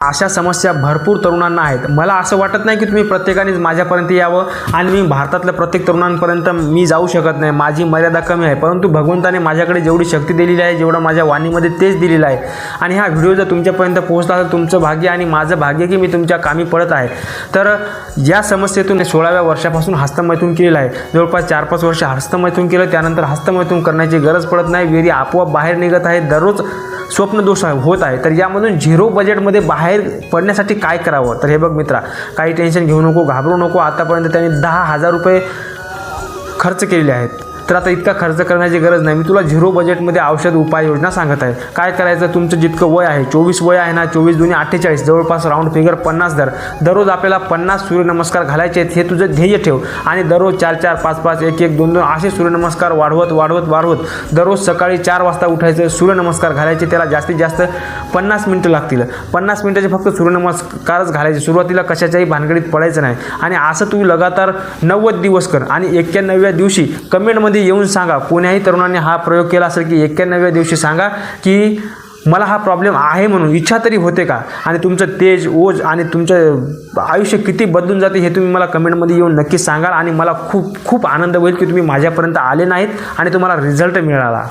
अशा समस्या भरपूर तरुणांना आहेत. मला असं वाटत नाही की तुम्ही प्रत्येकानेच माझ्यापर्यंत यावं आणि मी भारतातल्या प्रत्येक तरुणांपर्यंत मी जाऊ शकत नाही, माझी मर्यादा कमी आहे. परंतु भगवंताने माझ्याकडे जेवढी शक्ती दिलेली आहे, जेवढं माझ्या वाणीमध्ये तेच दिलेलं आहे. आणि हा व्हिडिओ जर तुमच्यापर्यंत पोहोचला तर तुमचं भाग्य आणि माझं भाग्य की मी तुमच्या कामी पडत आहे. तर या समस्येतून 16व्या वर्षापासून हस्तमैथून केलेलं आहे. जवळपास 4-5 वर्ष हस्तमैथून केलं, त्यानंतर हस्तमैथून करण्याची गरज पडत नाही. वेरी आपोआप बाहेर निघत आहे. दररोज स्वप्नदोष होत आहे. तर यामधून 0 बजेटमध्ये बाहेर पडण्यासाठी काय करावं? तर हे बघ मित्रा, काही टेन्शन घेऊ नको, घाबरू नको. आतापर्यंत त्यांनी 10,000 रुपये खर्च केलेले आहेत. तर आता इतका खर्च करण्याची गरज नाही. मी तुला 0 बजेटमध्ये औषध उपाययोजना सांगत आहे. काय करायचं? तुमचं जितकं वय आहे, 24 वय आहे ना, 24 दुनी 48, जवळपास राऊंड फिगर 50 धर. दररोज आपल्याला 50 सूर्यनमस्कार घालायचे आहेत. हे तुझं ध्येय ठेव आणि दररोज 4-4, 5-5, 1-1, 2-2 असे सूर्यनमस्कार वाढवत दररोज सकाळी 4 वाजता उठायचं, सूर्यनमस्कार घालायचे. त्याला जास्तीत जास्त 50 मिनिटं लागतील. 50 मिनिटाचे फक्त सूर्यनमस्कारच घालायचे. सुरुवातीला कशाच्याही भानगडीत पडायचं नाही. आणि असं तू लगातार 90 दिवस कर आणि 91व्या दिवशी कमेंटमध्ये येऊन सांगा. कोण्याही तरुणाने हा प्रयोग केला असेल की 91व्या दिवशी सांगा की मला हा प्रॉब्लेम आहे म्हणून इच्छा तरी होते का, आणि तुमचं तेज, ओज आणि तुमचं आयुष्य किती बदलून जाते हे तुम्ही मला कमेंटमध्ये येऊन नक्कीच सांगाल. आणि मला खूप खूप आनंद होईल की तुम्ही माझ्यापर्यंत आले नाहीत आणि तुम्हाला रिझल्ट मिळाला.